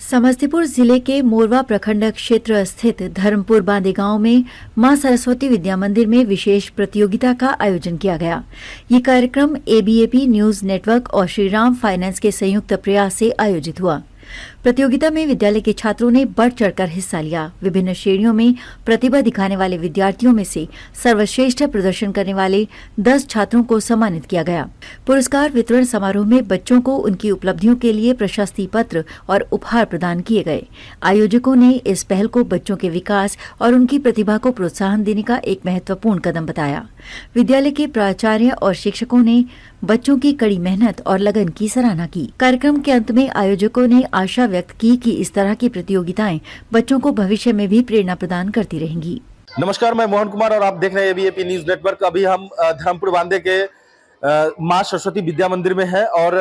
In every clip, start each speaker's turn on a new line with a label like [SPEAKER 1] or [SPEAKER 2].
[SPEAKER 1] समस्तीपुर जिले के मोरवा प्रखंड क्षेत्र स्थित धर्मपुर बांदे गांव में मां सरस्वती विद्या मंदिर में विशेष प्रतियोगिता का आयोजन किया गया। ये कार्यक्रम ABAP न्यूज नेटवर्क और श्रीराम फाइनेंस के संयुक्त प्रयास से आयोजित हुआ। प्रतियोगिता में विद्यालय के छात्रों ने बढ़ चढ़कर हिस्सा लिया। विभिन्न श्रेणियों में प्रतिभा दिखाने वाले विद्यार्थियों में से सर्वश्रेष्ठ प्रदर्शन करने वाले 10 छात्रों को सम्मानित किया गया। पुरस्कार वितरण समारोह में बच्चों को उनकी उपलब्धियों के लिए प्रशस्ति पत्र और उपहार प्रदान किए गए। आयोजकों ने इस पहल को बच्चों के विकास और उनकी प्रतिभा को प्रोत्साहन देने का एक महत्वपूर्ण कदम बताया। विद्यालय के प्राचार्य और शिक्षकों ने बच्चों की कड़ी मेहनत और लगन की सराहना की। कार्यक्रम के अंत में आयोजकों ने आशा व्यक्त की कि इस तरह की प्रतियोगिताएं बच्चों को भविष्य में भी प्रेरणा प्रदान करती रहेंगी।
[SPEAKER 2] नमस्कार, मैं मोहन कुमार और आप देख रहे हैं ABAP न्यूज नेटवर्क। अभी हम धर्मपुर बांदे के मां सरस्वती विद्या मंदिर में है और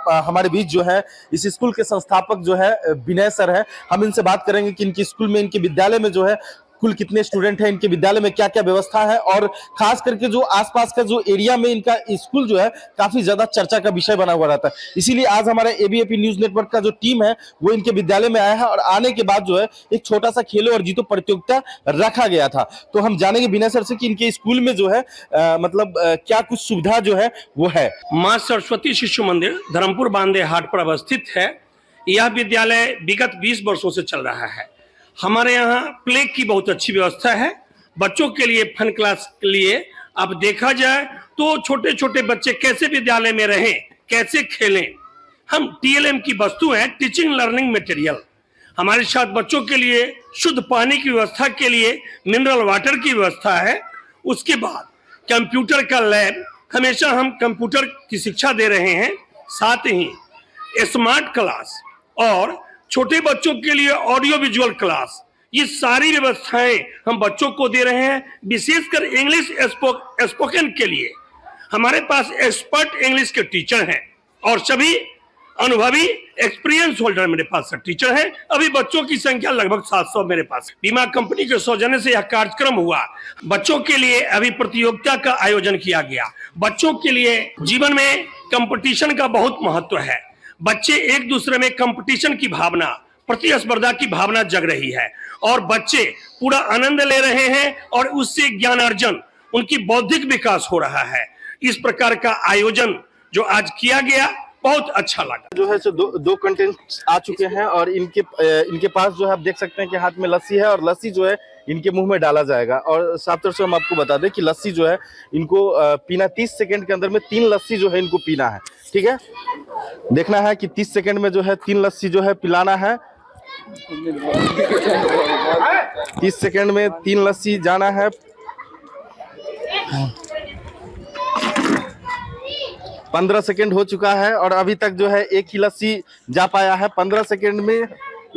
[SPEAKER 2] हमारे बीच जो है इस स्कूल के संस्थापक जो है विनय सर है। हम इनसे बात करेंगे कि इनके स्कूल में, इनके विद्यालय में जो है कुल कितने स्टूडेंट हैं, इनके विद्यालय में क्या क्या व्यवस्था है और खास करके जो आसपास का जो एरिया में इनका स्कूल जो है काफी ज्यादा चर्चा का विषय बना हुआ रहता है। इसीलिए आज हमारे ABAP न्यूज नेटवर्क का जो टीम है वो इनके विद्यालय में आया है और आने के बाद जो है एक छोटा सा खेलो और जीतो प्रतियोगिता रखा गया था। तो हम जानेंगे विनय सर से कि इनके स्कूल में जो है क्या कुछ सुविधा जो है वो है।
[SPEAKER 3] मां सरस्वती शिशु मंदिर धर्मपुर बांदे हाट पर अवस्थित है। यह विद्यालय विगत 20 वर्षों से चल रहा है। हमारे यहाँ प्ले की बहुत अच्छी व्यवस्था है। बच्चों के लिए फन क्लास के लिए अब देखा जाए तो छोटे छोटे बच्चे कैसे विद्यालय में रहें, कैसे खेलें, हम TLM की वस्तु है, टीचिंग लर्निंग मटेरियल। हमारे साथ बच्चों के लिए शुद्ध पानी की व्यवस्था के लिए मिनरल वाटर की व्यवस्था है। उसके बाद कंप्यूटर का लैब, हमेशा हम कंप्यूटर की शिक्षा दे रहे हैं। साथ ही स्मार्ट क्लास और छोटे बच्चों के लिए ऑडियो विजुअल क्लास, ये सारी व्यवस्थाएं हम बच्चों को दे रहे हैं। विशेषकर इंग्लिश स्पोकन के लिए हमारे पास एक्सपर्ट इंग्लिश के टीचर हैं और सभी अनुभवी एक्सपीरियंस होल्डर मेरे पास टीचर हैं। अभी बच्चों की संख्या लगभग 700 मेरे पास। बीमा कंपनी के सौजन्य से यह कार्यक्रम हुआ। बच्चों के लिए अभी प्रतियोगिता का आयोजन किया गया। बच्चों के लिए जीवन में कंपटीशन का बहुत महत्व है। बच्चे एक दूसरे में कंपटीशन की भावना, प्रतिस्पर्धा की भावना जग रही है और बच्चे पूरा आनंद ले रहे हैं और उससे ज्ञानार्जन, उनकी बौद्धिक विकास हो रहा है। इस प्रकार का आयोजन जो आज किया गया बहुत अच्छा लगा।
[SPEAKER 2] जो है सो दो कंटेंट्स आ चुके हैं और इनके पास जो है आप देख सकते हैं कि हाथ में लस्सी है और लस्सी जो है इनके मुंह में डाला जाएगा। और साफ तौर से हम आपको बता दें कि लस्सी जो है इनको पीना 30 सेकंड के अंदर में 3 लस्सी जो है इनको पीना है। ठीक है, देखना है कि 30 सेकंड में जो है 3 लस्सी जो है पिलाना है। 30 सेकंड में 3 लस्सी जाना है। 15 सेकंड हो चुका है और अभी तक जो है एक ही लस्सी जा पाया है। 15 सेकंड में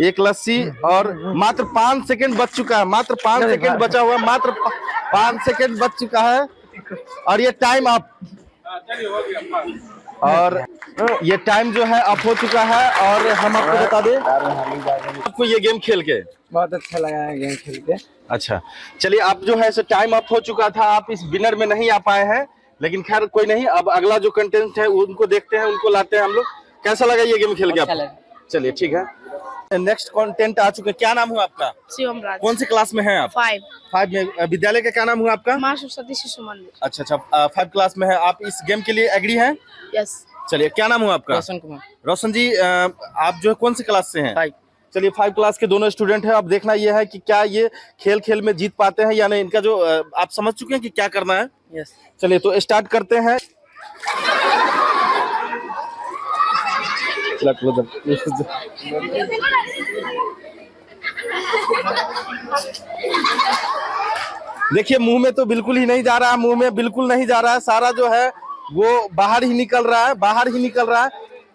[SPEAKER 2] एक लस्सी और मात्र 5 सेकंड बच चुका है। मात्र 5 सेकंड बचा हुआ है। मात्र 5 सेकंड बच चुका है और ये टाइम अप, और ये टाइम जो है अप हो चुका है। और हम आपको बता दें आपको ये गेम खेल के
[SPEAKER 4] बहुत अच्छा लगा है गेम खेल के।
[SPEAKER 2] अच्छा, चलिए, आप जो है टाइम अप हो चुका था, आप इस विनर में नहीं आ पाए हैं, लेकिन खैर कोई नहीं। अब अगला जो कंटेंट है उनको देखते हैं, उनको लाते हैं हम लोग। कैसा लगा ये गेम खेल के आपको? चलिए ठीक है, नेक्स्ट कंटेंट आ चुके हैं। क्या नाम हुआ आपका?
[SPEAKER 5] शिवम राज।
[SPEAKER 2] कौन से क्लास में हैं आप? 5 में। विद्यालय का क्या नाम हुआ आपका?
[SPEAKER 5] मां सरस्वती शिशु मंदिर।
[SPEAKER 2] अच्छा, 5 क्लास में है आप। इस गेम के लिए एग्री हैं?
[SPEAKER 5] यस।
[SPEAKER 2] चलिए, क्या नाम हुआ आपका?
[SPEAKER 4] रोशन कुमार।
[SPEAKER 2] रोशन जी, आप जो है कौन सी क्लास से हैं?
[SPEAKER 4] 5।
[SPEAKER 2] चलिए, 5 क्लास के दोनों स्टूडेंट हैं। अब देखना ये है कि क्या ये खेल में जीत पाते हैं या नहीं। इनका जो आप समझ चुके हैं कि क्या करना है?
[SPEAKER 4] यस।
[SPEAKER 2] चलिए, तो स्टार्ट करते हैं। देखिए, मुंह में तो बिल्कुल ही नहीं जा रहा है। मुंह में बिल्कुल नहीं जा रहा है। सारा जो है वो बाहर ही निकल रहा है।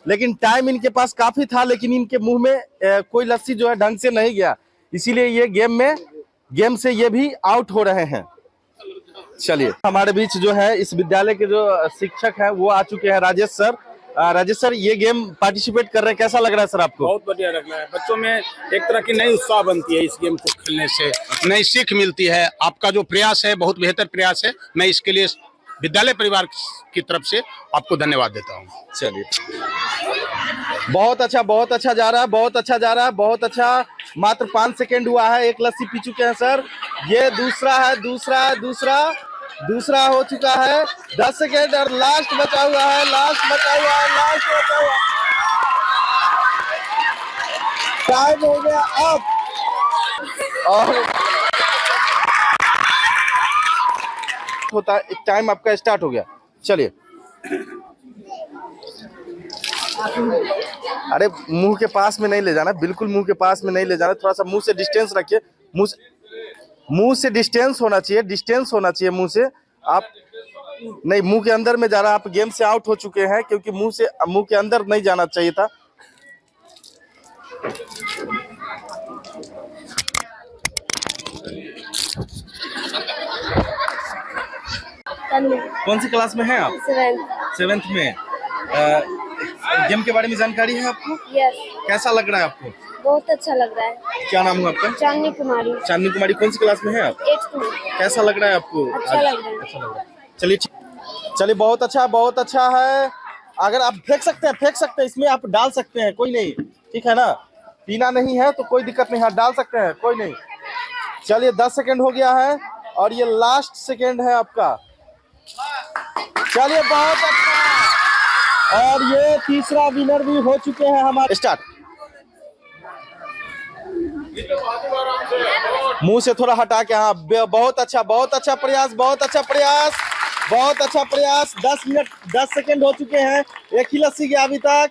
[SPEAKER 2] लेकिन टाइम इनके पास काफी था, लेकिन इनके मुंह में कोई लस्सी जो है ढंग से नहीं गया। इसीलिए ये गेम से ये भी आउट हो रहे हैं। चलिए, हमारे बीच जो है इस विद्यालय के जो शिक्षक हैं वो आ चुके हैं, राजेश सर। राजेश सर, ये गेम पार्टिसिपेट कर रहे हैं, कैसा लग रहा है सर आपको?
[SPEAKER 6] बहुत बढ़िया लग रहा है। बच्चों में एक तरह की नई उत्साह बनती है। इस गेम को खेलने से नई सीख मिलती है। आपका जो प्रयास है बहुत बेहतर प्रयास है। मैं इसके लिए विद्यालय परिवार की तरफ से आपको धन्यवाद देता हूँ।
[SPEAKER 2] चलिए। बहुत अच्छा जा रहा है, बहुत अच्छा जा रहा है, बहुत अच्छा। मात्र 5 सेकंड हुआ है, एक लस्सी पी चुके हैं सर। ये दूसरा हो चुका है। 10 सेकंड और लास्ट बचा हुआ है, टाइम हो गया अब। और होता है, एक टाइम आपका स्टार्ट हो गया। चलिए, अरे मुंह के पास में नहीं ले जाना, बिल्कुल मुंह के पास में नहीं ले जाना, थोड़ा सा मुंह से डिस्टेंस रखिए। मुंह से डिस्टेंस होना चाहिए मुंह से। आप नहीं, मुंह के अंदर में जा रहा, आप गेम से आउट हो चुके हैं, क्योंकि मुंह के अंदर नहीं जाना चाहिए था। कौन सी क्लास में हैं आप? 7th में। गेम के बारे में जानकारी है आपको?
[SPEAKER 5] यस।
[SPEAKER 2] कैसा लग रहा है आपको?
[SPEAKER 5] बहुत अच्छा लग रहा है।
[SPEAKER 2] क्या नाम है आपका?
[SPEAKER 5] चांदनी कुमारी।
[SPEAKER 2] कौन सी क्लास में है आप?
[SPEAKER 5] 8th में।
[SPEAKER 2] कैसा लग रहा है आपको?
[SPEAKER 5] अच्छा लग रहा है।
[SPEAKER 2] चलिए बहुत अच्छा है। अगर आप फेंक सकते हैं, इसमें आप डाल सकते हैं, कोई नहीं, ठीक है ना? पीना नहीं है तो कोई दिक्कत नहीं है, डाल सकते हैं, कोई नहीं। चलिए 10 सेकंड हो गया है और ये लास्ट सेकंड है आपका। चलिए बहुत अच्छा, और ये तीसरा विनर भी हो चुके हैं हमारे। स्टार्ट। मुंह से थोड़ा हटा के, हाँ, बहुत अच्छा प्रयास। 10 मिनट 10 सेकंड हो चुके हैं, एक ही लस्सी गया अभी तक।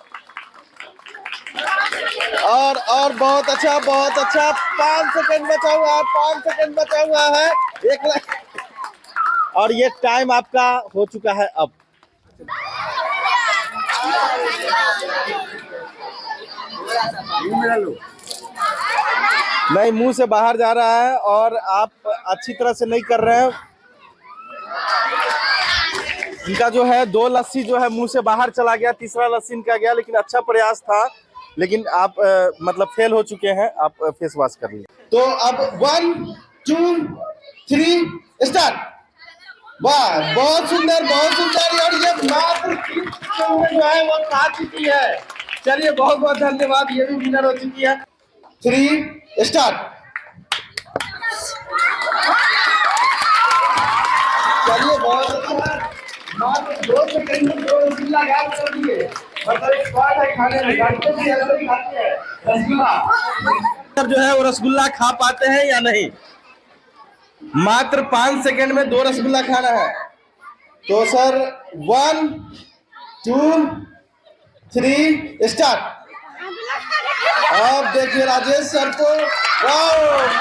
[SPEAKER 2] और बहुत अच्छा 5 सेकंड बचा हुआ है, और ये टाइम आपका हो चुका है अब। नहीं, मुंह से बाहर जा रहा है और आप अच्छी तरह से नहीं कर रहे हैं। इनका जो है 2 लस्सी जो है मुंह से बाहर चला गया, तीसरा लस्सी इनका गया, लेकिन अच्छा प्रयास था। लेकिन आप मतलब फेल हो चुके हैं, आप फेस वॉश कर लीजिए। तो अब 1 2 3 स्टार्ट। वाह, बहुत सुंदर। और ये मात्र 3 सेकंड जो है वो खा चुकी है। चलिए बहुत धन्यवाद, ये भी विनर हो चुकी है। 3 स्टार्ट। चलिए बहुत अच्छा, मात्र 2 सेकंड में 2 रसगुल्ला गायब कर दिए। मतलब एक स्वाद है खाने में, डॉक्टर भी ऐसे ही खाते हैं रसगुल्ला। जो है वो रसगुल्ला खा पाते हैं या नहीं? मात्र 5 सेकंड में 2 रसगुल्ला खाना है। तो सर 1 2 3 स्टार्ट। अब देखिए राजेश सर को,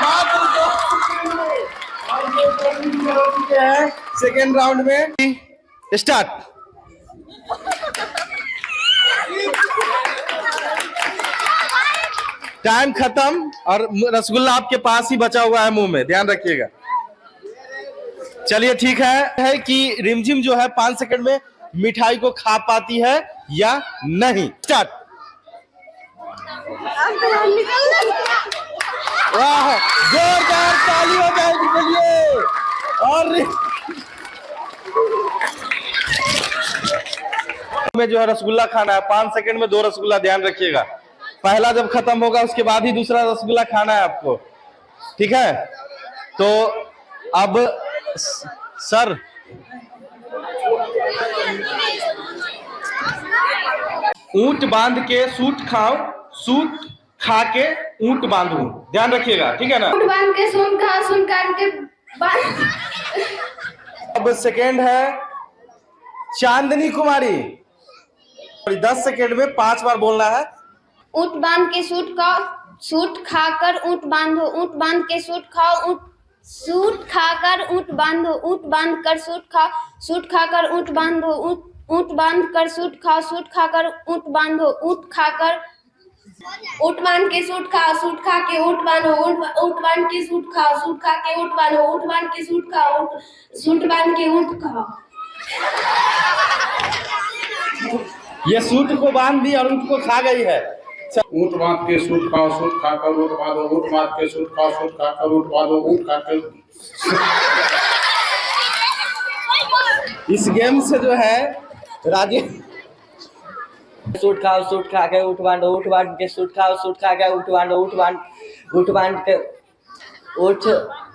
[SPEAKER 2] मात्र 2 सेकंड हो चुके हैं सेकेंड राउंड में। स्टार्ट। टाइम खत्म और रसगुल्ला आपके पास ही बचा हुआ है मुंह में, ध्यान रखिएगा। चलिए ठीक है कि रिमझिम जो है 5 सेकंड में मिठाई को खा पाती है या नहीं। स्टार्ट। वाह, जोरदार ताली हो जाए इनके लिए। और में जो है रसगुल्ला खाना है, 5 सेकंड में 2 रसगुल्ला, ध्यान रखिएगा। पहला जब खत्म होगा उसके बाद ही दूसरा रसगुल्ला खाना है आपको, ठीक है? तो अब सर ऊंट बांध के सूट खाओ, सूट खा के ऊंट बांधू, ध्यान रखिएगा, ठीक है ना?
[SPEAKER 5] ऊंट बांध के सुन खा, सुन काट के बांध।
[SPEAKER 2] अब सेकेंड है चांदनी कुमारी। 10 सेकेंड में 5 बार बोलना है।
[SPEAKER 5] ऊंट बांध के सूट खाकर ऊंट बांधो, ऊंट बांध के सूट खाओ, सूट खाकर ऊंट बांधो, ऊंट बांध कर सूट खाओ, सूट खाकर ऊंट बांधो, ऊंट बांध कर सूट खाओ, सूट खाकर ऊंट बांधो, ऊंट खाकर ऊंट बांध के सूट खाओ, सूट खा के ऊंट बांधो, ऊंट बांध के सूट खाओ, सूट खा के ऊंट बांधो, ऊंट बांध के सूट खाओ, सूट बांध के ऊंट खाओ।
[SPEAKER 2] ये सूट को बांध दी और ऊंट को खा गई है।
[SPEAKER 6] ऊंट बांध के सूट खाओ, सूट खाकर ऊंट बांधो, ऊंट बांध के सूट खाओ, सूट खाकर ऊंट बांधो, ऊंट खाकर। इस गेम से जो है
[SPEAKER 4] सूट खाओ सूट खा के उठ बांधो उठ बांध के सूट खाओ सूट खा के उठ बांधो उठ बांध के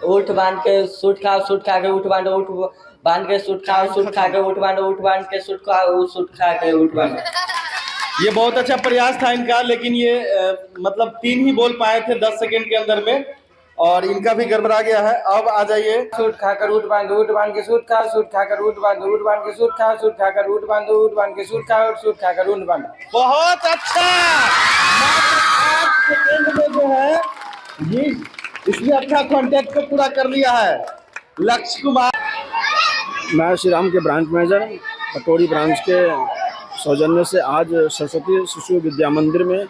[SPEAKER 4] उठ बांध के सूट खाओ सूट खा के उठ बांधो उठ बांध के सूट खाओ सूट खा के उठ बांधो उठ बांध के सूट खाओ सूट खा के उठ बांधो।
[SPEAKER 2] ये बहुत अच्छा प्रयास था इनका, लेकिन ये मतलब 3 ही बोल पाए थे 10 सेकंड के अंदर में, और इनका भी गड़बड़ा गया है। अब आ जाइए।
[SPEAKER 4] सूट खाकर उठ बांध के सूट खाओ सूट खाकर उठ बांध के सूट खाओ सूट खाकर उठ बांध के सूट खाओ सूट खाकर उठ बांध।
[SPEAKER 2] बहुत अच्छा। मात्र 8 सेकंड में जो है ये इसने अच्छा कॉन्टेक्ट को पूरा कर लिया है। लक्ष्य कुमार,
[SPEAKER 7] मैं श्री राम के ब्रांच मैनेजर पटोरी ब्रांच के सौजन्य से आज सरस्वती शिशु विद्या मंदिर में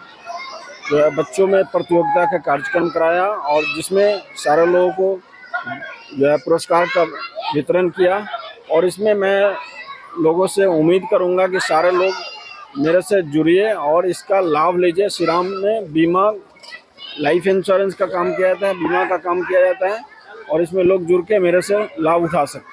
[SPEAKER 7] जो है बच्चों में प्रतियोगिता का कार्यक्रम कराया, और जिसमें सारे लोगों को जो है पुरस्कार का वितरण किया। और इसमें मैं लोगों से उम्मीद करूंगा कि सारे लोग मेरे से जुड़िए और इसका लाभ लीजिए। श्री राम में बीमा लाइफ इंश्योरेंस का काम किया जाता है, बीमा का काम किया जाता है, और इसमें लोग जुड़ के मेरे से लाभ उठा सकते हैं।